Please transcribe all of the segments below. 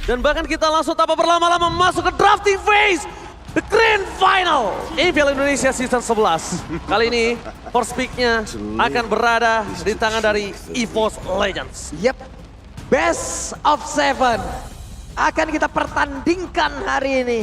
Dan bahkan kita langsung tanpa berlama-lama masuk ke drafting phase. The Grand Final EVL Indonesia Season 11. Kali ini first pick-nya akan berada di tangan dari EVOS Legends. Yep, best of 7 akan kita pertandingkan hari ini.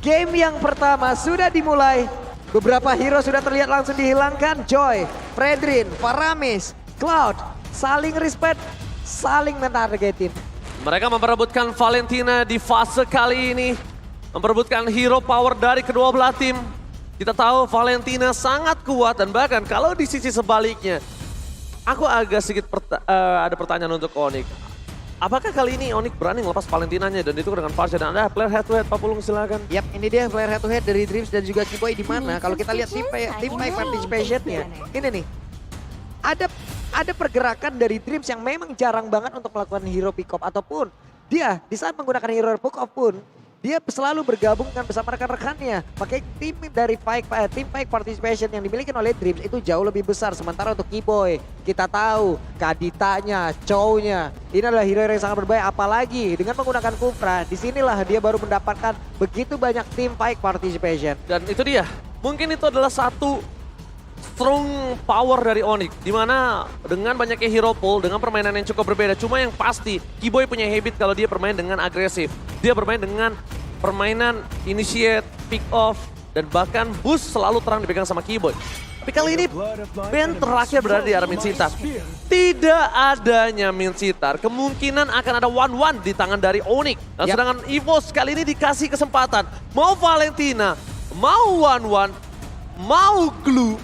Game yang pertama sudah dimulai. Beberapa hero sudah terlihat langsung dihilangkan. Joy, Fredrin, Faramis, Cloud, saling respect, saling mentargetin. Mereka memperebutkan Valentina di fase kali ini. Memperebutkan hero power dari kedua belah tim. Kita tahu Valentina sangat kuat dan bahkan kalau di sisi sebaliknya. Aku agak sedikit ada pertanyaan untuk Onyx. Apakah kali ini Onyx berani ngelepas Valentinanya dan itu dengan Farsha dan ada player head to head, Pak Pulung silakan. Yap, ini dia player head to head dari Dreams dan juga Kiboy di mana kalau kita lihat tim fight participationnya. Ini nih. Ada pergerakan dari Dreams yang memang jarang banget untuk melakukan hero pick up ataupun dia di saat menggunakan hero pick up pun dia selalu bergabung dengan bersama rekan-rekannya. Pakai tim dari tim fight participation yang dimiliki oleh Dreams itu jauh lebih besar. Sementara untuk Kiboy, kita tahu Kaditanya, Chow-nya, ini adalah hero yang sangat berbahaya. Apalagi dengan menggunakan Kufra, disinilah dia baru mendapatkan begitu banyak tim fight participation. Dan itu dia, mungkin itu adalah satu strong power dari Onyx. Dimana dengan banyaknya hero pool, dengan permainan yang cukup berbeda. Cuma yang pasti, Kiboy punya habit kalau dia bermain dengan agresif. Dia bermain dengan permainan initiate, pick off, dan bahkan boost selalu terang dipegang sama Kiboy. Tapi kali ini band terakhir berada di arah Minsitar. Tidak adanya Minsitar, kemungkinan akan ada 1-1 di tangan dari Onyx. Dan sedangkan EVOS kali ini dikasih kesempatan. Mau Valentina, mau 1-1, mau Glue,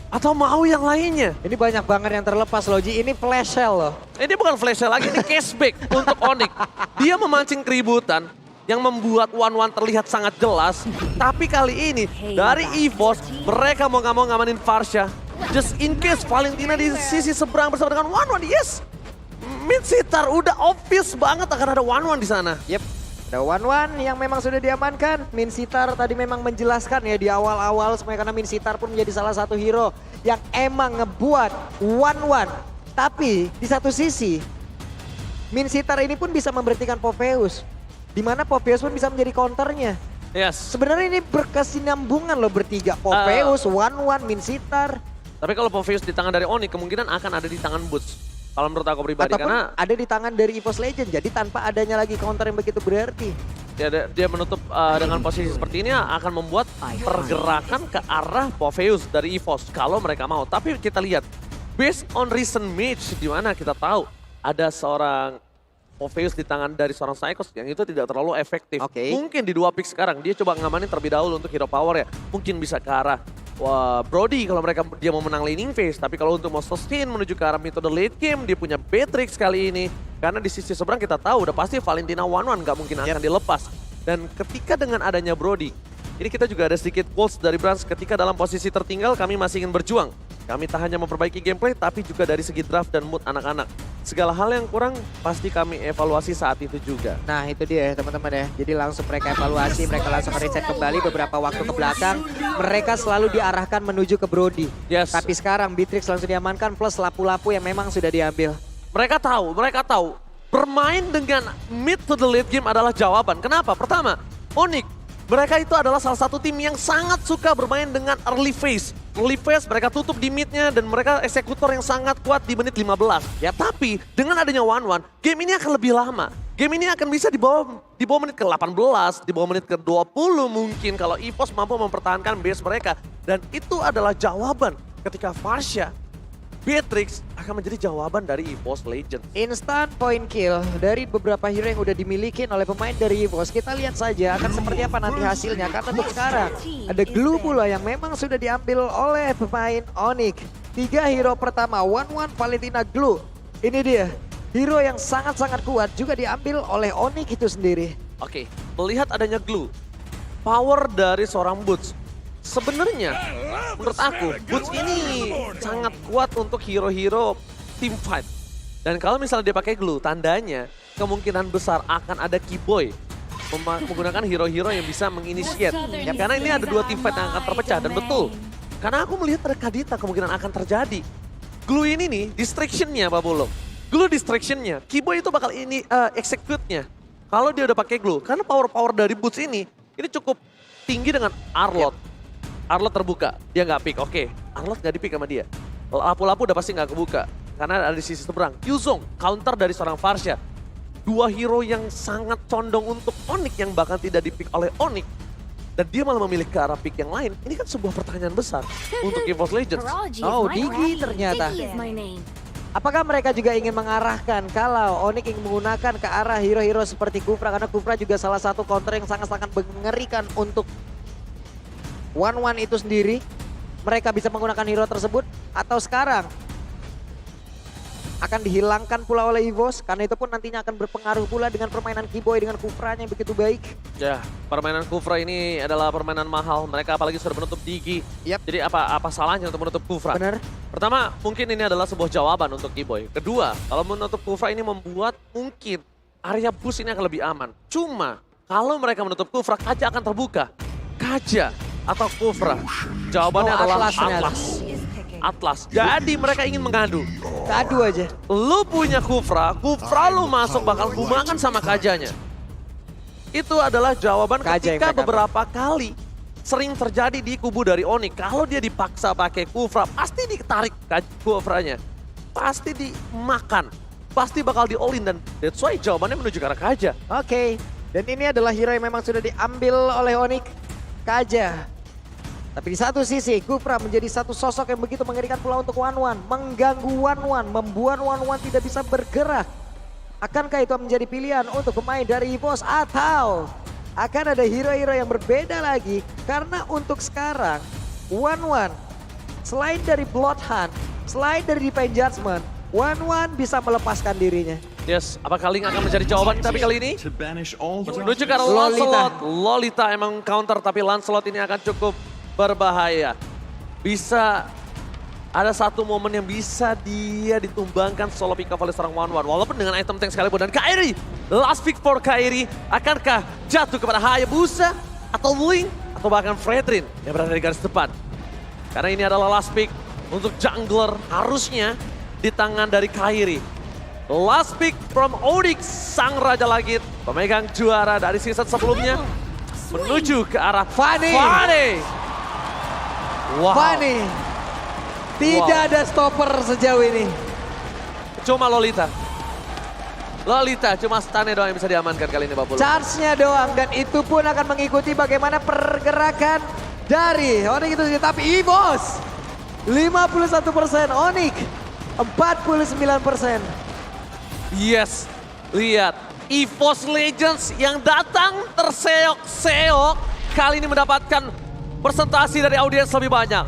atau mau yang lainnya. Ini banyak banget yang terlepas loh, Ji. Ini flash sale loh. Ini bukan flash sale lagi, ini cashback untuk Onyx. Dia memancing keributan yang membuat 1-1 terlihat sangat jelas. Tapi kali ini dari EVOS, mereka mau nggak mau ngamanin Farsha. Just in case Valentina di sisi seberang bersama dengan 1-1, yes. Minsitar udah obvious banget akan ada 1-1 di sana. Yep. Ada 1-1 yang memang sudah diamankan. Minsitar tadi memang menjelaskan ya di awal-awal semuanya karena Minsitar pun menjadi salah satu hero yang emang ngebuat 1-1. Tapi di satu sisi Minsitar ini pun bisa memberhentikan Popheus. Di mana Popheus pun bisa menjadi counternya. Yes. Sebenarnya ini berkesinambungan loh bertiga. Popheus, 1-1, Minsitar. Tapi kalau Popheus di tangan dari Onyx kemungkinan akan ada di tangan Boots. Kalau menurut aku pribadi, Ataupun karena ada di tangan dari EVOS Legend. Jadi tanpa adanya lagi counter yang begitu berarti. dia menutup dengan posisi seperti ini akan membuat pergerakan ke arah Popheus dari EVOS kalau mereka mau. Tapi kita lihat, based on recent match di mana kita tahu ada seorang Popheus di tangan dari seorang Psychos yang itu tidak terlalu efektif. Mungkin di 2 pick sekarang dia coba ngamanin terlebih dahulu untuk hero power ya. Mungkin bisa ke arah Brody kalau dia mau menang laning phase. Tapi kalau untuk mau sustain menuju ke arah metode late game, dia punya Beatrix kali ini. Karena di sisi seberang kita tahu udah pasti Valentina 1-1 nggak mungkin akan dilepas. Dan ketika dengan adanya Brody, ini kita juga ada sedikit quotes dari Brans ketika dalam posisi tertinggal kami masih ingin berjuang. Kami tak hanya memperbaiki gameplay tapi juga dari segi draft dan mood anak-anak. Segala hal yang kurang pasti kami evaluasi saat itu juga. Nah itu dia teman-teman ya. Jadi langsung mereka evaluasi, mereka langsung reset kembali beberapa waktu ke belakang. Mereka selalu diarahkan menuju ke Brody. Yes. Tapi sekarang Beatrix langsung diamankan plus lapu-lapu yang memang sudah diambil. Mereka tahu. Bermain dengan mid to the late game adalah jawaban. Kenapa? Pertama, Onyx. Mereka itu adalah salah satu tim yang sangat suka bermain dengan early phase. Early phase mereka tutup di midnya dan mereka eksekutor yang sangat kuat di menit 15. Ya tapi dengan adanya 1-1, game ini akan lebih lama. Game ini akan bisa di bawah menit ke 18, di bawah menit ke 20 mungkin kalau EVOS mampu mempertahankan base mereka. Dan itu adalah jawaban ketika Farsha, Beatrix akan menjadi jawaban dari EVOS Legends. Instant point kill dari beberapa hero yang udah dimiliki oleh pemain dari EVOS. Kita lihat saja akan seperti apa nanti hasilnya. Karena untuk sekarang ada Glue pula yang memang sudah diambil oleh pemain Onyx. 3 hero pertama, 1-1 Valentina Glue. Ini dia, hero yang sangat-sangat kuat juga diambil oleh Onyx itu sendiri. Oke, melihat adanya Glue, power dari seorang Boots. Sebenarnya menurut aku Boots ini sangat kuat untuk hero-hero team fight. Dan kalau misalnya dia pakai Glue, tandanya kemungkinan besar akan ada Kiboy menggunakan hero-hero yang bisa menginitiate. Ya, karena ini ada 2 team fight yang akan terpecah dan betul. Karena aku melihat ada Kadita kemungkinan akan terjadi. Glue ini nih distraction-nya Pak Bulog. Glue distraction-nya, Kiboy itu bakal ini execute-nya. kalau dia udah pakai glue. Karena power dari Boots ini cukup tinggi dengan Arlot. Arlot terbuka, dia nggak pick. Oke, Arlot nggak di pick sama dia. Lapu-lapu udah pasti nggak kebuka. Karena ada di sisi seberang. Yuzong, counter dari seorang Varsha. Dua hero yang sangat condong untuk Onyx yang bahkan tidak di pick oleh Onyx. Dan dia malah memilih ke arah pick yang lain. Ini kan sebuah pertanyaan besar untuk EVOS Legends. Oh, Digi ternyata. Apakah mereka juga ingin mengarahkan kalau Onyx ingin menggunakan ke arah hero-hero seperti Kufra, karena Kufra juga salah satu counter yang sangat-sangat mengerikan untuk One itu sendiri. Mereka bisa menggunakan hero tersebut atau sekarang akan dihilangkan pula oleh EVOS, karena itu pun nantinya akan berpengaruh pula dengan permainan Kiboy dengan Kufranya yang begitu baik. Ya, permainan Kufra ini adalah permainan mahal. Mereka apalagi sudah menutup Digi. Jadi apa salahnya untuk menutup Kufra? Bener. Pertama, mungkin ini adalah sebuah jawaban untuk Kiboy. Kedua, kalau menutup Kufra ini membuat mungkin area boost ini akan lebih aman. Cuma, kalau mereka menutup Kufra, Kaja akan terbuka. Kaja atau Kufra? Jawabannya adalah Atlas. Atlas. Jadi mereka ingin mengadu. Adu aja. Lu punya Kufra lu masuk bakal kumakan sama Kajanya. Itu adalah jawaban Kaja ketika beberapa kali sering terjadi di kubu dari Onyx. Kalau dia dipaksa pakai Kufra, pasti ditarik Kufranya. Pasti dimakan. Pasti bakal di-all-in dan that's why jawabannya menuju ke arah Kaja. Oke. Dan ini adalah hero yang memang sudah diambil oleh Onyx, Kaja. Tapi di satu sisi, Kufra menjadi satu sosok yang begitu mengerikan pula untuk One. Mengganggu One, membuat One tidak bisa bergerak. Akankah itu menjadi pilihan untuk pemain dari EVOS atau akan ada hero-hero yang berbeda lagi? Karena untuk sekarang, One selain dari Bloodhunt, selain dari Divine Judgment, One bisa melepaskan dirinya. Yes, apakah Link akan menjadi jawaban tapi kali ini? Menuju ke arah Lancelot. Lolita emang counter tapi Lancelot ini akan cukup berbahaya. Bisa ada satu momen yang bisa dia ditumbangkan solo pick up oleh seorang One. Walaupun dengan item tank sekalipun. Dan Kairi, last pick for Kairi. Akankah jatuh kepada Hayabusa atau Link atau bahkan Fredrin yang berada di garis depan? Karena ini adalah last pick untuk jungler harusnya di tangan dari Kairi. Last pick from Onyx, sang Raja Langit, pemegang juara dari season sebelumnya. Menuju ke arah Fanny. Wow. Fanny, tidak ada stopper sejauh ini. Cuma Lolita cuma stunnya doang yang bisa diamankan kali ini Pak Pulu. Charge-nya doang dan itu pun akan mengikuti bagaimana pergerakan dari Onyx itu sendiri. Tapi EVOS 51%, Onyx 49%. Yes, lihat EVOS Legends yang datang terseok-seok kali ini mendapatkan presentasi dari audiens lebih banyak.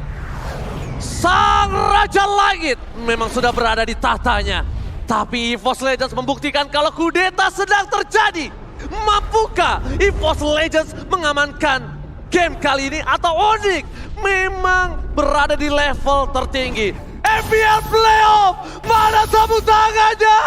Sang Raja Langit memang sudah berada di tahtanya. Tapi EVOS Legends membuktikan kalau kudeta sedang terjadi. Mampukah EVOS Legends mengamankan game kali ini atau Onyx memang berada di level tertinggi? FPL Playoff, mana tepuk tangannya?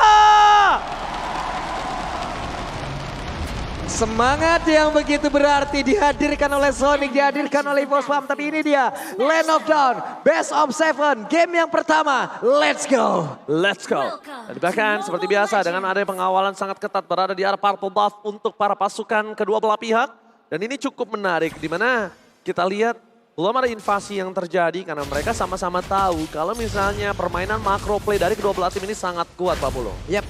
Semangat yang begitu berarti dihadirkan oleh Sonic, dihadirkan oleh EVOS Farm. Tapi ini dia, Land of Dawn, Best of 7, game yang pertama, let's go. Let's go. Dan bahkan seperti biasa dengan ada pengawalan sangat ketat berada di arah purple buff untuk para pasukan kedua belah pihak. Dan ini cukup menarik di mana kita lihat belum ada invasi yang terjadi karena mereka sama-sama tahu kalau misalnya permainan macro play dari kedua belah tim ini sangat kuat Pak Pulo. Yap.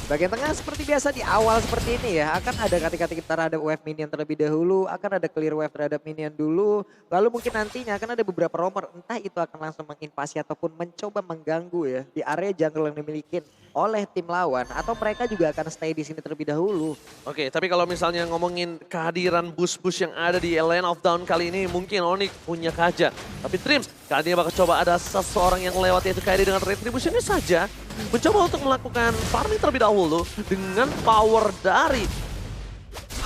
Bagian tengah seperti biasa di awal seperti ini ya, akan ada ketika terhadap wave minion terlebih dahulu, akan ada clear wave terhadap minion dulu, lalu mungkin nantinya akan ada beberapa romer, entah itu akan langsung menginvasi ataupun mencoba mengganggu ya di area jungle yang dimiliki oleh tim lawan, atau mereka juga akan stay di sini terlebih dahulu. Oke, tapi kalau misalnya ngomongin kehadiran boost-boost yang ada di Land of Dawn kali ini, mungkin Onyx punya Kaja. Tapi Dreams kali ini bakal coba ada seseorang yang lewat yaitu Kairi dengan retributionnya saja. Mencoba untuk melakukan farming terlebih dahulu dengan power dari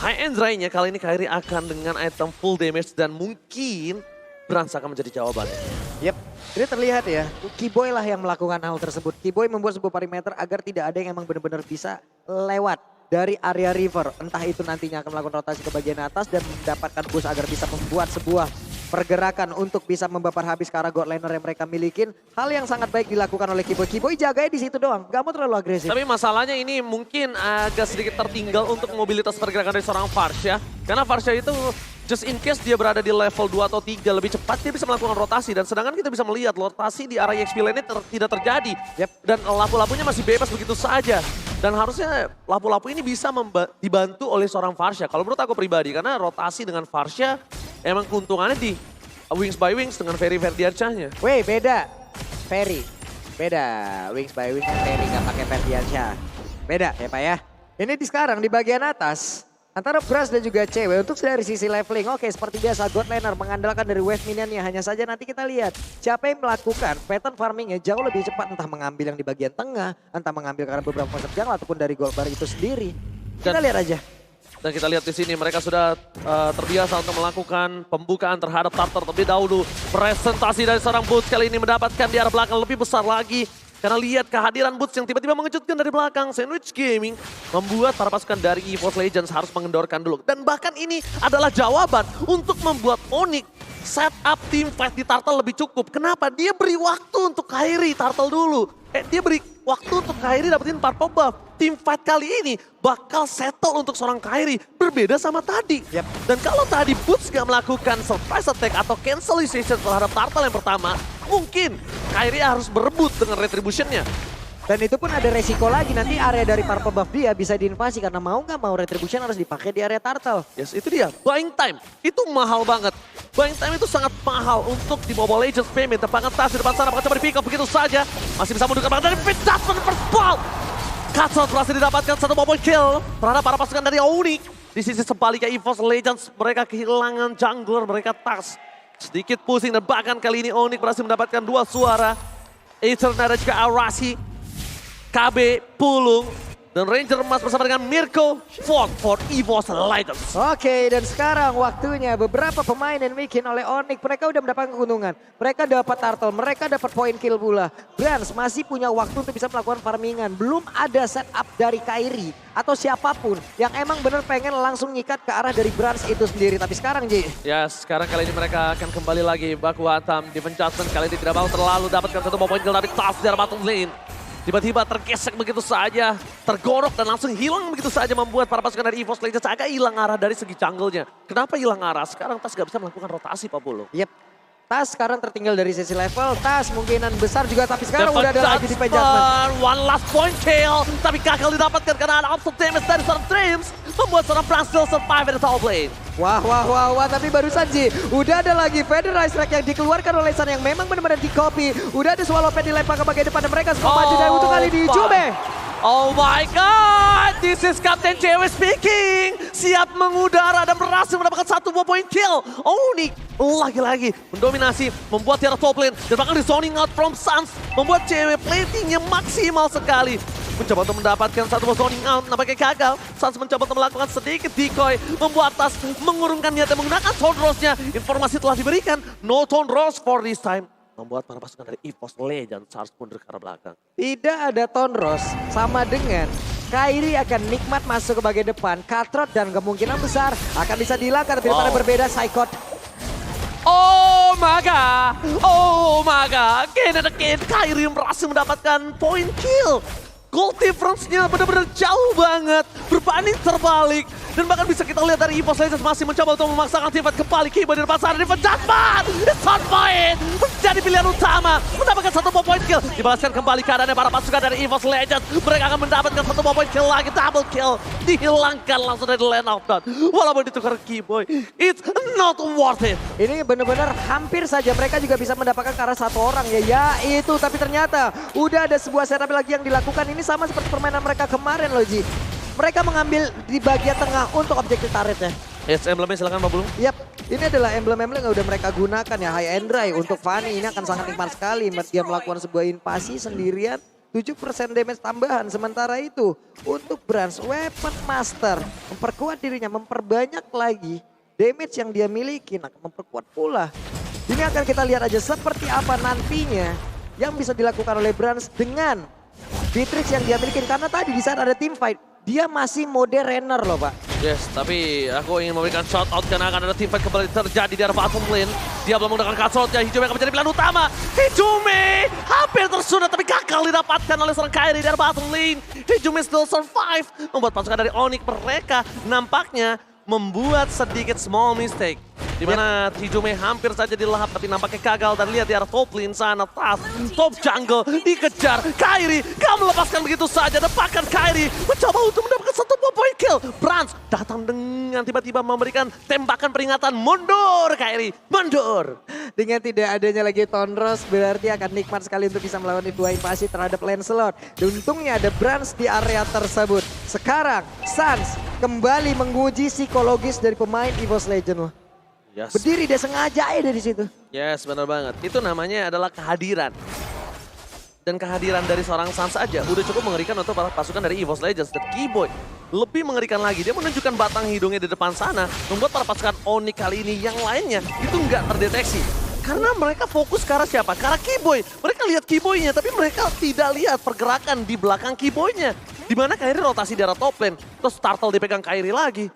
High End Ray-nya. Kali ini Kairi akan dengan item full damage dan mungkin Brans akan menjadi jawabannya. Yep, ini terlihat ya, Kiboy lah yang melakukan hal tersebut. Kiboy membuat sebuah perimeter agar tidak ada yang emang benar-benar bisa lewat dari area river. Entah itu nantinya akan melakukan rotasi ke bagian atas dan mendapatkan boost agar bisa membuat sebuah pergerakan untuk bisa membakar habis ke arah god laner yang mereka milikin. Hal yang sangat baik dilakukan oleh Kiboy. Kiboy jaganya di situ doang, gak mau terlalu agresif. Tapi masalahnya ini mungkin agak sedikit tertinggal untuk mobilitas pergerakan dari seorang Farsha. Karena Farsha itu just in case dia berada di level 2 atau 3 lebih cepat, dia bisa melakukan rotasi. Dan sedangkan kita bisa melihat rotasi di area EXP lane tidak terjadi. Dan lapu-lapunya masih bebas begitu saja. Dan harusnya lapu-lapu ini bisa dibantu oleh seorang Farsha. Kalau menurut aku pribadi, karena rotasi dengan Farsha emang keuntungannya di Wings by Wings dengan Ferry Ferdiansyahnya. Weh, beda. Ferry. Beda. Wings by Wings Ferry, gak pakai Ferdiansyah. Beda ya Pak ya. Ini di sekarang di bagian atas. Antara Brass dan juga cewek untuk dari sisi leveling. Oke, seperti biasa God Laner mengandalkan dari wave minionnya. Hanya saja nanti kita lihat siapa yang melakukan pattern farmingnya jauh lebih cepat. Entah mengambil yang di bagian tengah, entah mengambil karena beberapa konsep jungle ataupun dari gold bar itu sendiri. Kita lihat aja. Dan kita lihat di sini mereka sudah terbiasa untuk melakukan pembukaan terhadap Tartar terlebih dahulu. Presentasi dari seorang Boots kali ini mendapatkan di arah belakang lebih besar lagi. Karena lihat kehadiran Boots yang tiba-tiba mengejutkan dari belakang. Sandwich Gaming membuat para pasukan dari EVOS Legends harus mengendorkan dulu. Dan bahkan ini adalah jawaban untuk membuat Onyx setup team fight di Turtle lebih cukup. Kenapa? Dia beri waktu untuk Kairi Turtle dulu. Dia beri waktu untuk Kairi dapetin purple buff. Team fight kali ini bakal settle untuk seorang Kairi. Berbeda sama tadi. Dan kalau tadi Boots gak melakukan surprise attack atau cancelization terhadap Turtle yang pertama, mungkin Kairi harus berebut dengan retribution-nya. Dan itu pun ada resiko lagi, nanti area dari purple buff dia bisa diinvasi karena mau nggak mau retribution harus dipakai di area turtle. Yes, itu dia. Buying time. Itu mahal banget. Buying time itu sangat mahal untuk di Mobile Legends payment. Tepangan tas di depan sana, bakal coba di pick up begitu saja. Masih bisa mundurkan banget dari Pitchasman first ball. Cutshot berhasil didapatkan satu mobile kill terhadap para pasukan dari Onyx. Di sisi sebaliknya EVOS Legends, mereka kehilangan jungler, mereka tas. Sedikit pusing dan bahkan kali ini Onyx berhasil mendapatkan 2 suara. Eternal dan juga Arasi. KB, Pulung, dan Ranger emas bersama dengan Mirko, fought for EVOS Legends. Oke, dan sekarang waktunya beberapa pemain yang bikin oleh Onyx, mereka udah mendapatkan keuntungan. Mereka dapat turtle, mereka dapat point kill pula. Brans masih punya waktu untuk bisa melakukan farmingan. Belum ada setup dari Kairi atau siapapun yang emang bener pengen langsung nyikat ke arah dari Brans itu sendiri. Tapi sekarang Ji. Ya, sekarang kali ini mereka akan kembali lagi baku hantam. Defense Judgment kali ini tidak mau terlalu dapatkan satu point kill dari Tas dari bottom lane. Tiba-tiba tergesek begitu saja, tergorok dan langsung hilang begitu saja membuat para pasukan dari EVOS Legends agak hilang arah dari segi jungle-nya. Kenapa hilang arah? Sekarang Tas gak bisa melakukan rotasi Pak Bolo. Yep. Tas sekarang tertinggal dari sisi level, Tas kemungkinan besar juga tapi sekarang udah ada lagi di Judgment. One last point kill, tapi gagal didapatkan karena ada absolute damage dari seorang Dreams. Membuat seorang Brazil survive di top lane. Wah, tapi barusan Ji, udah ada lagi Federalized Strike yang dikeluarkan oleh San yang memang benar-benar di copy. Udah ada Swallow Pen dilempar ke bagian depan dan mereka semua maju dari untuk kali di Jube. Oh my god, this is Captain JW speaking. Siap mengudara dan berhasil mendapatkan 1 point kill. Onyx lagi-lagi mendominasi, membuat tiara top lane. Dan bahkan di zoning out from Suns, membuat JW platingnya maksimal sekali. Mencoba untuk mendapatkan 1 zoning out, nampaknya gagal. Suns mencoba untuk melakukan sedikit decoy, membuat Tas mengurungkan niatnya menggunakan Tone Rose-nya. Informasi telah diberikan, no Tone Rose for this time. Membuat para pasukan dari EVOS Legends harus mundur ke arah belakang. Tidak ada Tonros sama dengan Kairi akan nikmat masuk ke bagian depan. Cutthroat dan kemungkinan besar akan bisa dihilangkan. Daripada berbeda Psychot. Oh my god, again and again Kairi berhasil mendapatkan point kill. Goal difference-nya benar-benar jauh banget, berbanding terbalik. Dan bahkan bisa kita lihat dari EVOS Legends masih mencoba untuk memaksakan tim fight kembali. Kiba di depan sana, Defense Judgment! It's on point! Menjadi pilihan utama, mendapatkan 1 point kill. Dibalaskan kembali keadaannya para pasukan dari EVOS Legends. Mereka akan mendapatkan 1 point kill lagi, double kill. Dihilangkan langsung dari land of dawn. Walaupun ditukar Keyboy, it's not worth it. Ini benar-benar hampir saja mereka juga bisa mendapatkan ke arah 1 orang ya itu. Tapi ternyata udah ada sebuah setup lagi yang dilakukan. Ini sama seperti permainan mereka kemarin loh Ji. Mereka mengambil di bagian tengah untuk objektif turretnya. Yes, emblemnya silakan Pak Bulung. Yap, ini adalah emblem-emblem yang udah mereka gunakan ya. High and dry untuk Fanny ini akan sangat nikmat sekali. Dia melakukan sebuah invasi sendirian. 7% damage tambahan. Sementara itu untuk Brans Weapon Master memperkuat dirinya, memperbanyak lagi damage yang dia miliki. Nah, memperkuat pula. Ini akan kita lihat aja seperti apa nantinya yang bisa dilakukan oleh Brans dengan Beatrix yang dia miliki. Karena tadi di saat ada team fight, dia masih mode runner loh Pak. Yes, tapi aku ingin memberikan shout out karena akan ada team fight kembali terjadi di arah bottom lane. Dia belum menggunakan cutshotnya, Hijume akan menjadi pilihan utama. Hijume hampir tersunat tapi gagal didapatkan oleh seorang Kairi dari bottom lane. Hijume still survive, membuat pasukan dari Onyx mereka nampaknya membuat sedikit small mistake. Di mana Hijume hampir saja dilahap tapi nampaknya gagal, dan lihat di arah top lane sana, top jungle dikejar. Kairi gak melepaskan begitu saja, depakan Kairi mencoba untuk mendapatkan satu point kill. Brans datang dengan tiba-tiba memberikan tembakan peringatan, mundur Kairi, mundur. Dengan tidak adanya lagi Tonros berarti akan nikmat sekali untuk bisa melawan dua invasi terhadap Lancelot. Untungnya ada Brans di area tersebut. Sekarang Sans kembali menguji psikologis dari pemain EVOS Legend loh. Yes. Berdiri dia sengaja ya dari situ. Yes, benar banget. Itu namanya adalah kehadiran. Dan kehadiran dari seorang Sans saja udah cukup mengerikan untuk para pasukan dari EVOS Legends. Dan Keyboy lebih mengerikan lagi. Dia menunjukkan batang hidungnya di depan sana, membuat para pasukan Onyx kali ini yang lainnya itu nggak terdeteksi. Karena mereka fokus ke arah siapa? Ke arah Keyboy. Mereka lihat Keyboy-nya, tapi mereka tidak lihat pergerakan di belakang Keyboy-nya. Dimana Kairi rotasi di arah top lane, terus Turtle dipegang Kairi lagi.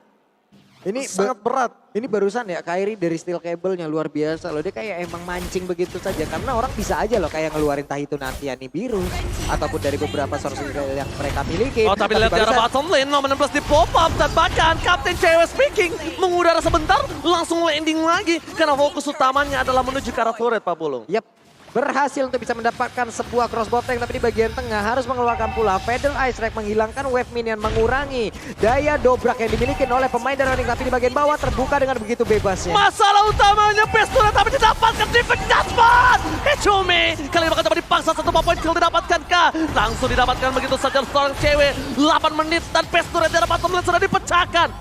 Ini sangat berat. Ini barusan ya Kairi dari steel cable-nya luar biasa loh. Dia kayak emang mancing begitu saja. Karena orang bisa aja loh kayak ngeluarin entah itu Nantiani biru. Ataupun dari beberapa source yang mereka miliki. Oh tapi lihat di arah bottom lane, nomor 16 di pop up. Dan bahkan Kapten Cewek Speaking mengudara sebentar, langsung landing lagi. Karena fokus utamanya adalah menuju ke arah turret, Pak Bulung. Yap. Berhasil untuk bisa mendapatkan sebuah crossbow tank, tapi di bagian tengah harus mengeluarkan pula Fatal Ice Strike menghilangkan wave minion, mengurangi daya dobrak yang dimiliki oleh pemain dari Onyx, tapi di bagian bawah terbuka dengan begitu bebasnya. Masalah utamanya Pestura tapi didapatkan Defense Jasper. Hijume kali ini bakal coba dipaksa, satu point kill didapatkan kah? Langsung didapatkan begitu saja seorang cewek. 8 menit dan Pestura dari bottom lane sudah dipecahkan.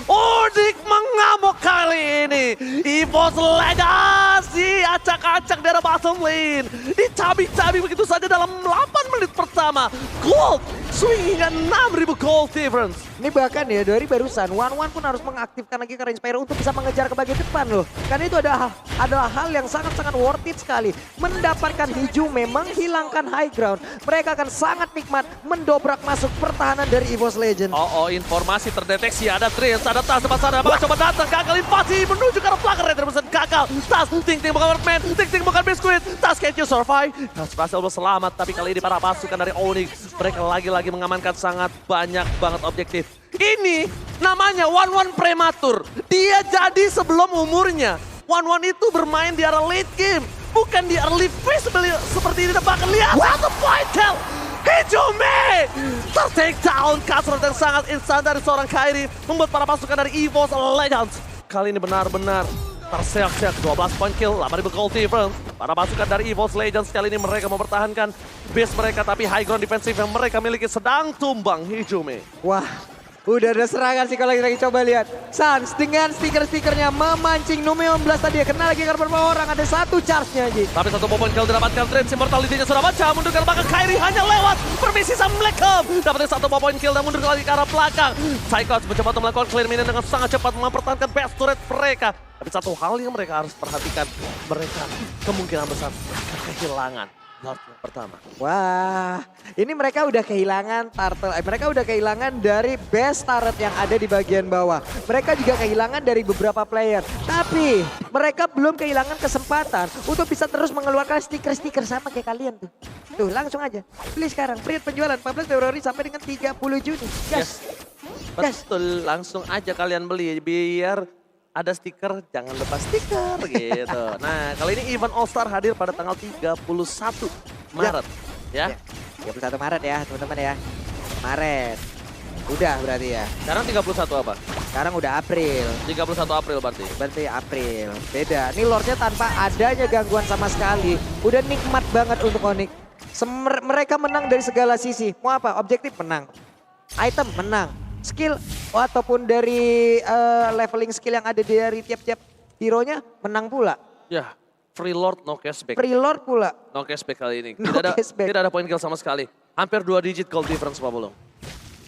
Onyx mengamuk kali ini. EVOS Legends acak-acak dari bottom lane. Dicabik-cabik begitu saja dalam 8 menit pertama. Gold swing hingga 6.000 gold difference. Ini bahkan ya dari barusan One pun harus mengaktifkan lagi ke Inspire untuk bisa mengejar ke bagian depan loh. Karena itu adalah hal yang sangat-sangat worth it sekali. Mendapatkan Hijume, menghilangkan high ground. Mereka akan sangat nikmat mendobrak masuk pertahanan dari EVOS Legends. Oh, informasi terdeteksi. Ada Tris, ada Tas depan sana. Coba datang, gagal invasi menuju ke arah belakang. Red Represent gagal. Tas, Ting bukan Birdman, Ting bukan Biscuit. Tas, can you survive? Tas berhasil berselamat, tapi kali ini para pasukan dari Onyx, mereka lagi-lagi mengamankan sangat banyak banget objektif. Ini namanya One prematur. Dia jadi sebelum umurnya. One itu bermain di arah late game, bukan di early phase seperti ini. Bahkan lihat satu point kill. Hijume ter-take down, kasrat yang sangat instan dari seorang Kairi, membuat para pasukan dari EVOS Legends kali ini benar-benar terseok-seok. 12 point kill, 8.000 gold difference. Para pasukan dari EVOS Legends kali ini mereka mempertahankan base mereka, tapi high ground defensif yang mereka miliki sedang tumbang. Hijume. Wah, udah ada serangan sih kalau lagi coba lihat. Sans dengan stiker-stikernya memancing Numeon Blast tadi ya. Kena lagi karena beberapa orang, ada satu charge-nya aja. Tapi satu point kill didapatkan Trent, immortality-nya sudah baca. Mundur ke belakang, Kairi hanya lewat permisi sama Blackcom. Dapatkan satu point kill dan mundur lagi ke arah belakang. Cyclops mencoba untuk melakukan clear minion dengan sangat cepat, mempertahankan best turret mereka. Tapi satu hal yang mereka harus perhatikan, mereka kemungkinan besar kehilangan Lord yang pertama. Wah, ini mereka udah kehilangan turtle, mereka udah kehilangan dari best turret yang ada di bagian bawah. Mereka juga kehilangan dari beberapa player. Tapi mereka belum kehilangan kesempatan untuk bisa terus mengeluarkan stiker-stiker sama kayak kalian tuh. Tuh langsung aja, beli sekarang. Period penjualan 14 Februari sampai dengan 30 Juni. Yes. Betul, langsung aja kalian beli biar ada stiker, jangan lupa stiker gitu. Nah, kali ini event All Star hadir pada tanggal 31 Maret ya. 31 Maret ya teman-teman ya. Maret. Udah berarti ya. Sekarang 31 apa? Sekarang udah April. 31 April berarti. Berarti April. Beda. Ini Lordnya tanpa adanya gangguan sama sekali. Udah nikmat banget untuk Onyx. Mereka menang dari segala sisi. Mau apa? Objektif menang. Item menang. Skill ataupun dari leveling skill yang ada dari tiap-tiap hero-nya menang pula. Ya, free lord no cashback. Free Lord pula. No cashback kali ini. No cashback. Tidak ada point kill sama sekali. Hampir 2 digit gold difference Pak Bulung.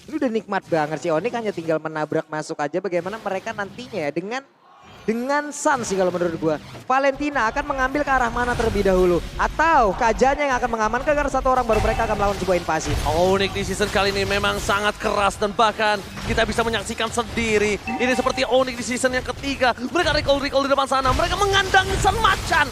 Ini udah nikmat banget sih. Onyx hanya tinggal menabrak masuk aja. Bagaimana mereka nantinya ya dengan dengan Sun sih kalau menurut gua. Valentina akan mengambil ke arah mana terlebih dahulu. Atau Kajanya yang akan mengamankan karena satu orang baru mereka akan melakukan sebuah invasi. Onyx di season kali ini memang sangat keras dan bahkan kita bisa menyaksikan sendiri. Ini seperti Onyx di season yang ketiga. Mereka recall di depan sana. Mereka mengandangi Sang Macan.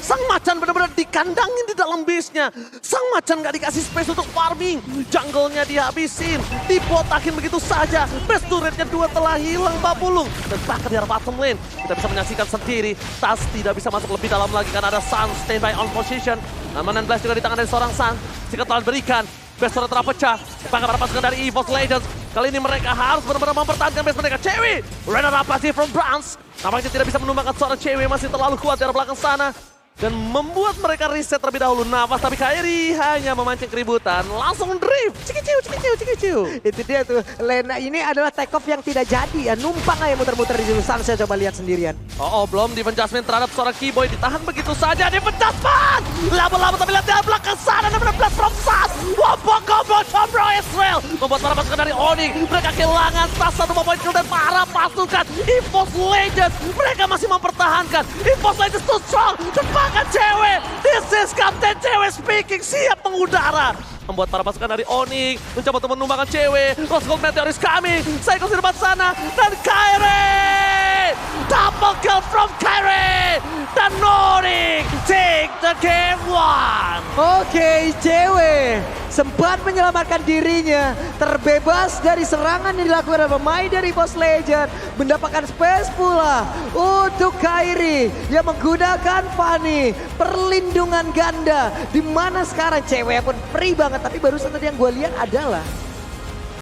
Sang Macan benar-benar dikandangin di dalam base-nya. Sang Macan gak dikasih space untuk farming. Jungle-nya dihabisin. Dibotakin begitu saja. Base turret-nya 2 telah hilang Babulung. Dan bahkan di arah bottom lane. Kita bisa menyaksikan sendiri. Tas tidak bisa masuk lebih dalam lagi karena ada Sun standby on position. Namun Blast juga di tangan dari seorang Sun. Jika telah diberikan. Base turret terpecah. Bahkan para pasukan dari EVOS Legends. Kali ini mereka harus benar-benar mempertahankan base mereka. Cewek. Renner Rapasi from Browns. Nampaknya tidak bisa menumbangkan seorang Cewek. Masih terlalu kuat di arah belakang sana. Dan membuat mereka reset terlebih dahulu nafas. Tapi Kairi hanya memancing keributan. Langsung drift. Cikiciu. Itu dia tuh. Lena ini adalah take off yang tidak jadi ya. Numpang aja muter-muter di situ. Saya coba lihat sendirian. Oh, belum defense Jasmine terhadap seorang Keyboy. Ditahan begitu saja. Defense Jasmine. Lama-lama tapi lihat di belakang sana. Dan blast from Sas. Wabok combo Chambro Israel. Membuat para pasukan dari Onyx. Mereka kehilangan Sas 1 point kill dan para pasukan EVOS Legends. Mereka masih mempertahankan. EVOS Legends too strong. Bahkan Cewek, this is Captain Cewek speaking, siap mengudara. Membuat para pasukan dari Onyx mencoba untuk menumbangkan Cewek. Lost Gold Meteor is coming, Cycles di depan sana. Dan Kairi, double kill from Kairi. Dan Onyx take the game 1. Oke, Cewek sempat menyelamatkan dirinya, terbebas dari serangan yang dilakukan oleh pemain dari EVOS Legends, mendapatkan space pula untuk Kairi yang menggunakan Fanny, perlindungan ganda, di mana sekarang Cewek pun free banget, tapi barusan tadi yang gue lihat adalah